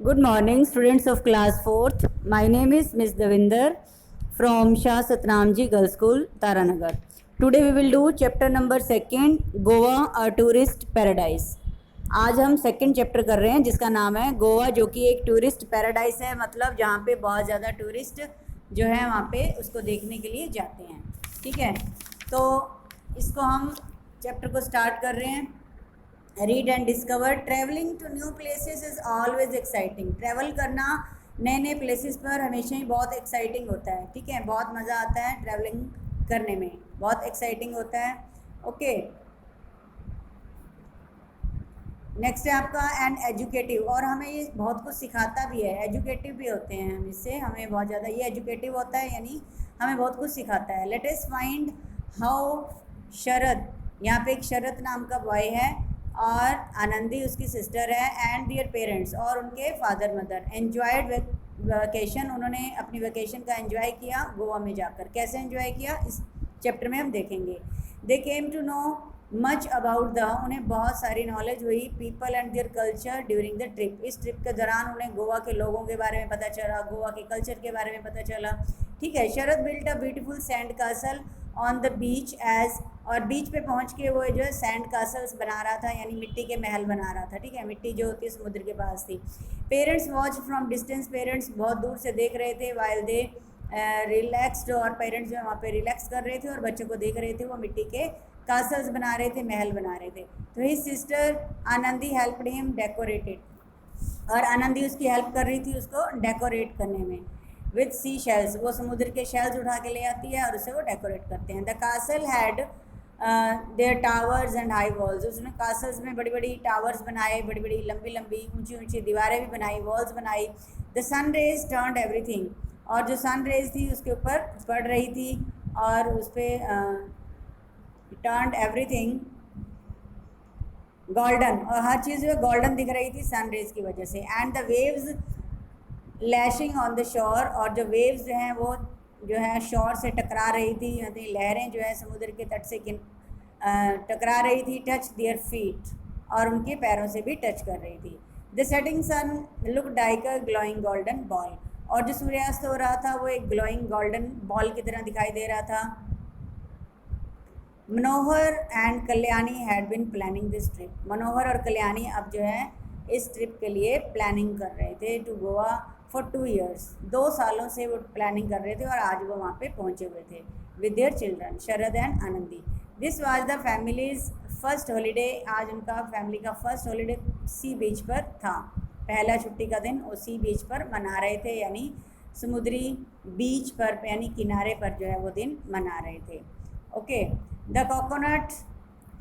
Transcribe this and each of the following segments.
Good morning, students of class 4th. My name is Ms. Devinder from Shah Satnamji Girls School, Taranagar. Today we will do chapter number 2, Goa, a tourist paradise. आज हम second chapter कर रहे हैं जिसका नाम है गोवा, जो कि एक टूरिस्ट पैराडाइज है, मतलब जहाँ पे बहुत ज़्यादा टूरिस्ट जो है वहाँ पे उसको देखने के लिए जाते हैं। ठीक है, तो इसको हम चैप्टर को स्टार्ट कर रहे हैं। Read and discover. Travelling to new places is always exciting. Travel करना नए नए प्लेसेस पर हमेशा ही बहुत एक्साइटिंग होता है। ठीक है, बहुत मज़ा आता है ट्रैवलिंग करने में, बहुत एक्साइटिंग होता है। ओके, नेक्स्ट है आपका एंड एजुकेटिव, और हमें ये बहुत कुछ सिखाता भी है, एजुकेटिव भी होते हैं हम इससे, हमें बहुत ज़्यादा ये एजुकेटिव होता है, यानी हमें बहुत कुछ सिखाता है। लेट अस फाइंड हाउ शरद, यहाँ पे एक शरद नाम का बॉय है और आनंदी उसकी सिस्टर है, एंड दियर पेरेंट्स, और उनके फादर मदर एन्जॉयड वेकेशन, उन्होंने अपनी वेकेशन का एंजॉय किया गोवा में जाकर। कैसे एंजॉय किया इस चैप्टर में हम देखेंगे। They came to know much about the, उन्हें बहुत सारी नॉलेज हुई people and their culture during the trip. इस ट्रिप के दौरान उन्हें गोवा के लोगों के बारे में पता चला, गोवा के कल्चर के बारे में पता चला। ठीक है, Sharad built a beautiful sand castle on the beach edge, और बीच पे पहुंच के वो जो है सैंड कासल्स बना रहा था, यानी मिट्टी के महल बना रहा था। ठीक है, मिट्टी जो होती है समुद्र के पास थी। Parents watch from distance, parents बहुत दूर से देख रहे थे। वाइल दे रिलैक्सड, और पेरेंट्स जो है वहाँ पे रिलैक्स कर रहे थे और बच्चों को देख रहे थे, वो मिट्टी के कासल्स बना रहे थे, महल बना रहे थे। तो his sister Anandi helped him decorated, और आनंदी उसकी हेल्प कर रही थी उसको डेकोरेट करने में। विथ सी शेल्स, वो समुद्र के शेल्स उठा के ले आती है और उसे वो डेकोरेट करते हैं। The castle had there towers and high walls, उसने कासल्स में बड़ी बड़ी टावर्स बनाए, बड़ी बड़ी लंबी लंबी ऊंची ऊंची दीवारें भी बनाई, वॉल्स बनाई। The sun rays turned everything, और जो सन रेज थी उसके ऊपर पड़ रही थी और उस पर टर्न्ड एवरीथिंग गोल्डन, और हर चीज़ जो है गोल्डन दिख रही थी सन रेज की वजह से। And the waves lashing on the shore, और जो वेव्स जो हैं वो जो है शोर से टकरा रही थी, यानी लहरें जो है समुद्र के तट से टकरा रही थी। टच देयर फीट, और उनके पैरों से भी टच कर रही थी। The setting sun look like a glowing golden ball, और जो सूर्यास्त हो रहा था वो एक ग्लोइंग गोल्डन बॉल की तरह दिखाई दे रहा था। Manohar and Kalyani had been planning this trip, Manohar और कल्याणी अब जो है इस ट्रिप के लिए प्लानिंग कर रहे थे टू गोवा फॉर 2 years, 2 सालों से वो प्लानिंग कर रहे थे और आज वो वहाँ पे पहुँचे हुए थे with their children Sharad and Anandi. This was the families first holiday, आज उनका फैमिली का फर्स्ट हॉलीडे सी बीच पर था। पहला छुट्टी का दिन वो सी बीच पर मना रहे थे, यानी समुद्री बीच पर, यानी किनारे पर जो है वो दिन मना रहे थे। Okay, the coconut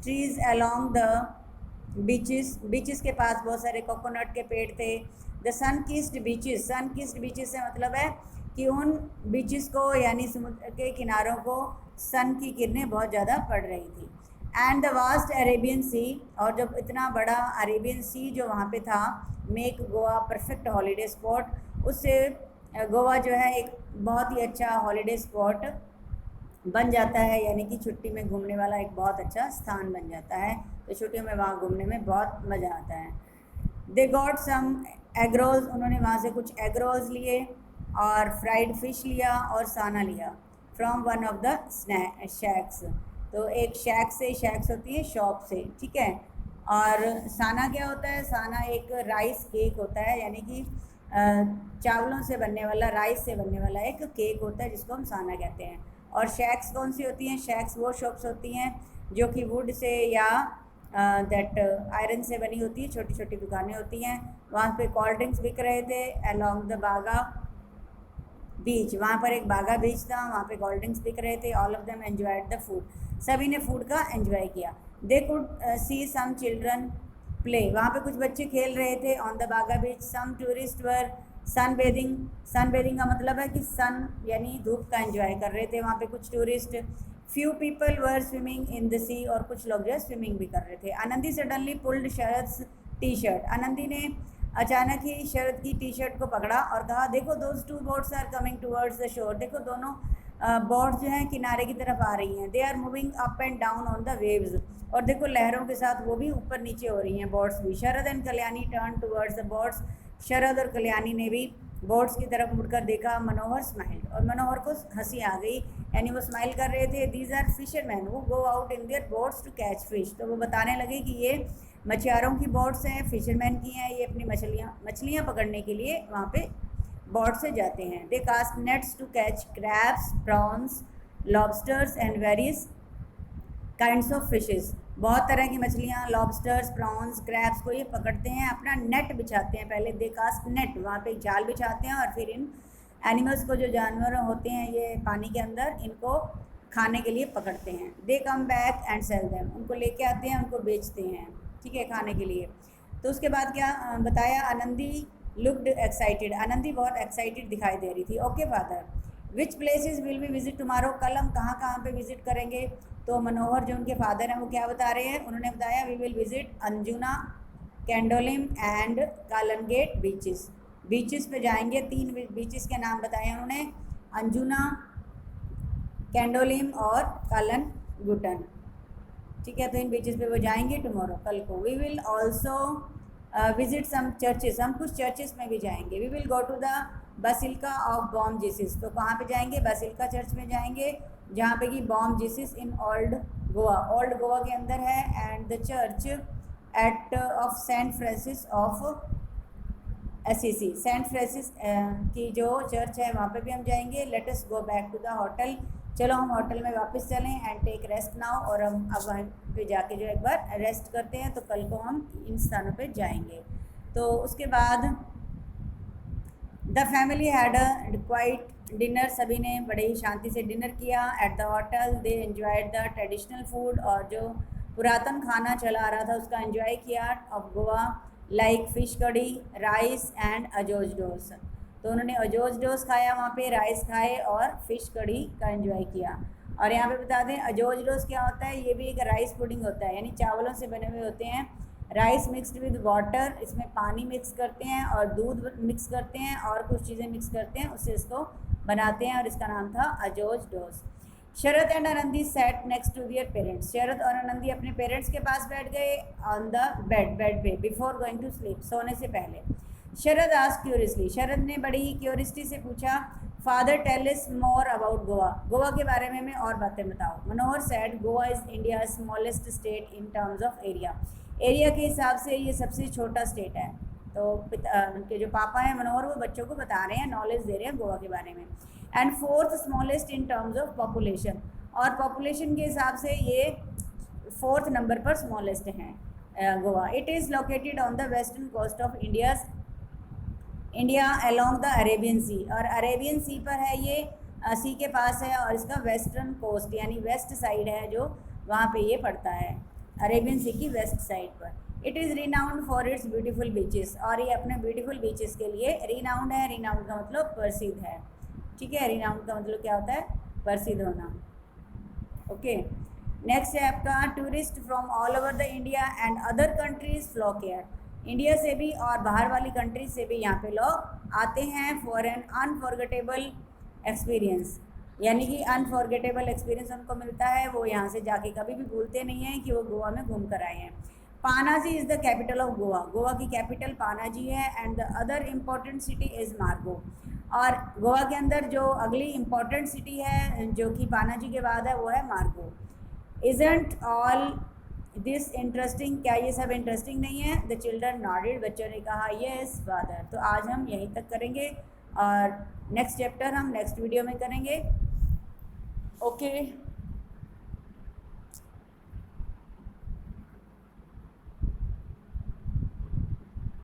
trees along the beaches, beaches के पास बहुत सारे कोकोनट के पेड़ थे। The sun kissed beaches, sun kissed beaches से मतलब है कि उन बीचेस को, यानी समुद्र के किनारों को सन की किरणें बहुत ज़्यादा पड़ रही थी। And the vast Arabian Sea, और जब इतना बड़ा अरेबियन सी जो वहाँ पे था, make Goa perfect holiday spot, उससे गोवा जो है एक बहुत ही अच्छा हॉलीडे स्पॉट बन जाता है, यानी कि छुट्टी में घूमने वाला एक बहुत अच्छा स्थान बन जाता है। तो छुट्टियों में वहाँ घूमने में बहुत मज़ा आता है। They got some egg rolls, उन्होंने वहाँ से कुछ एग रोल्स लिए और फ्राइड फिश लिया और साना लिया from one of the shacks, तो एक शैक से, शैक्स होती है शॉप से। ठीक है, और साना क्या होता है? साना एक राइस केक होता है, यानी कि चावलों से बनने वाला, राइस से बनने वाला एक केक होता है जिसको हम साना कहते हैं। और शैक्स कौन सी होती हैं? शैक्स वो शॉप्स होती हैं जो कि वुड से या दैट आयरन से बनी होती है, छोटी छोटी दुकानें होती हैं। वहाँ पे कोल्ड ड्रिंक्स बिक रहे थे अलोंग द बागा बीच, वहाँ पर एक बागा बीच था, वहाँ पे कोल्ड ड्रिंक्स बिक रहे थे। All of them enjoyed the food, सभी ने फूड का एंजॉय किया। They could see some children play, वहाँ पे कुछ बच्चे खेल रहे थे ऑन द बागा बीच। सम टूरिस्ट वर सन बेदिंग, सन बेदिंग का मतलब है कि सन यानी धूप का एंजॉय कर रहे थे वहाँ पे कुछ tourist. Few people were swimming in the sea, और कुछ लोग जो है स्विमिंग भी कर रहे थे। Anandi suddenly pulled Sharad's T shirt, Anandi ने अचानक ही शरद की टी शर्ट को पकड़ा और कहा, देखो those 2 boats are coming towards the shore, देखो दोनों बोट्स जो हैं किनारे की तरफ आ रही हैं। They are moving up and down on the waves, और देखो लहरों के साथ वो भी ऊपर नीचे हो रही हैं बोट्स भी। Sharad and Kalyani turn towards the boats, Sharad और कल्याणी ने भी बोट्स की तरफ मुड़कर देखा। मनोहर स्माइल्ड, और मनोहर को हंसी आ गई, यानी वो स्माइल कर रहे थे। These are fisherman who go out in their boats to catch fish, तो वो बताने लगे कि ये मछुआरों की बोट्स हैं, फिशरमैन की हैं, ये अपनी मछलियाँ पकड़ने के लिए वहाँ पे बोट से जाते हैं। They cast nets to catch crabs, prawns, lobsters and various kinds of fishes, बहुत तरह की मछलियाँ, लॉबस्टर्स, प्रॉन्स, क्रैब्स को ये पकड़ते हैं। अपना नेट बिछाते हैं, पहले दे कास्ट नेट, वहाँ पे जाल बिछाते हैं और फिर इन एनिमल्स को, जो जानवर होते हैं ये पानी के अंदर, इनको खाने के लिए पकड़ते हैं। They come back and sell them, उनको लेके आते हैं, उनको बेचते हैं, ठीक है, खाने के लिए। तो उसके बाद क्या बताया, आनंदी लुक्ड एक्साइटेड, आनंदी बहुत एक्साइटेड दिखाई दे रही थी। Okay father, which places will we visit tomorrow, कल हम कहाँ कहाँ पे विजिट करेंगे। तो मनोहर जो उनके फादर हैं वो क्या बता रहे हैं, उन्होंने बताया we will visit Anjuna, Candolim and Calangute beaches, beaches पे जाएंगे। 3 बीचेस के नाम बताए उन्होंने, अंजुना, कैंडोलिम और कालनगुटन, ठीक है। तो इन बीचेस पे वो जाएंगे टुमारो, कल को। We will also visit some churches, हम कुछ चर्चेस में भी जाएंगे। We will go to the Basilica of Bom Jesus, तो कहाँ पे जाएंगे, बसिलिका चर्च में जाएंगे, जहाँ पे कि Bom Jesus in Old Goa, Old Goa के अंदर है। And the church at of Saint Francis of Assisi, Saint Francis की जो चर्च है वहाँ पे भी हम जाएंगे। Let us go back to the hotel, चलो हम होटल में वापस चलें। एंड टेक रेस्ट नाउ, और हम अब वहाँ पे जाके जो एक बार रेस्ट करते हैं, तो कल को हम इन स्थानों पे जाएंगे। तो उसके बाद the family had a quite dinner, सभी ने बड़े ही शांति से डिनर किया at the hotel. They enjoyed the traditional food, और जो पुरातन खाना चला आ रहा था उसका एंजॉय किया, ऑफ गोवा, लाइक फिश कड़ी, राइस एंड अजोजडोस, तो उन्होंने अजोजडोस खाया वहाँ पे, राइस खाए और फिश कड़ी का एंजॉय किया। और यहाँ पे बता दें अजोजडोस क्या होता है, ये भी एक राइस पुडिंग होता है, यानी चावलों से बने हुए होते हैं, राइस मिक्सड विद वाटर, इसमें पानी मिक्स करते हैं और दूध मिक्स करते हैं और कुछ चीज़ें मिक्स करते हैं, उससे इसको बनाते हैं, और इसका नाम था अजोजडोस। Sharad and Anandi sat next to their parents, Sharad और आनंदी अपने पेरेंट्स के पास बैठ गए ऑन द बेड पे, बिफोर गोइंग टू स्लीप, सोने से पहले। शरद आस्क्ड क्यूरियसली, शरद ने बड़ी ही क्यूरियसिटी से पूछा, father tell us more about Goa, Goa के बारे में हमें और बातें बताओ। Manohar said Goa is India smallest state in terms of area, area के हिसाब से ये सबसे छोटा स्टेट है। तो उनके जो पापा हैं मनोहर, वो बच्चों को बता रहे हैं, नॉलेज दे रहे हैं गोवा के बारे में। And 4th smallest in terms of population, और पॉपुलेशन के हिसाब से ये 4th नंबर पर स्मॉलेस्ट हैं Goa. It is located on the western coast of India along the Arabian Sea, और अरेबियन सी पर है ये, सी के पास है, और इसका वेस्टर्न कोस्ट यानी वेस्ट साइड है जो वहाँ पे ये पड़ता है, अरेबियन सी की वेस्ट साइड पर। It is renowned for its beautiful beaches, और ये अपने ब्यूटीफुल बीचेस के लिए रिनाउंड है। रिनाउंड का मतलब प्रसिद्ध है, ठीक है, रिनाउंड का मतलब क्या होता है, प्रसिद्ध होना। ओके, नेक्स्ट है आपका, tourist from all over the India and other countries flock here, India से भी और बाहर वाली कंट्रीज से भी यहाँ पे लोग आते हैं फॉर एन अनफॉरगेटेबल एक्सपीरियंस, यानी कि अनफॉरगेटेबल एक्सपीरियंस उनको मिलता है, वो यहाँ से जाके कभी भी भूलते नहीं हैं कि वो गोवा में घूम कर आए हैं। Panaji is the capital of Goa, Goa की कैपिटल पानाजी है। And the other important city is मार्गो, और गोवा के अंदर जो अगली इम्पॉर्टेंट सिटी है जो कि पानाजी के बाद है वो है मार्गो। इज़ंट ऑल दिस इंटरेस्टिंग, क्या ये सब इंटरेस्टिंग नहीं है। द चिल्ड्रन नॉडेड, बच्चों ने कहा येस फादर। तो आज हम यहीं तक करेंगे और नेक्स्ट चैप्टर हम नेक्स्ट वीडियो में करेंगे। ओके।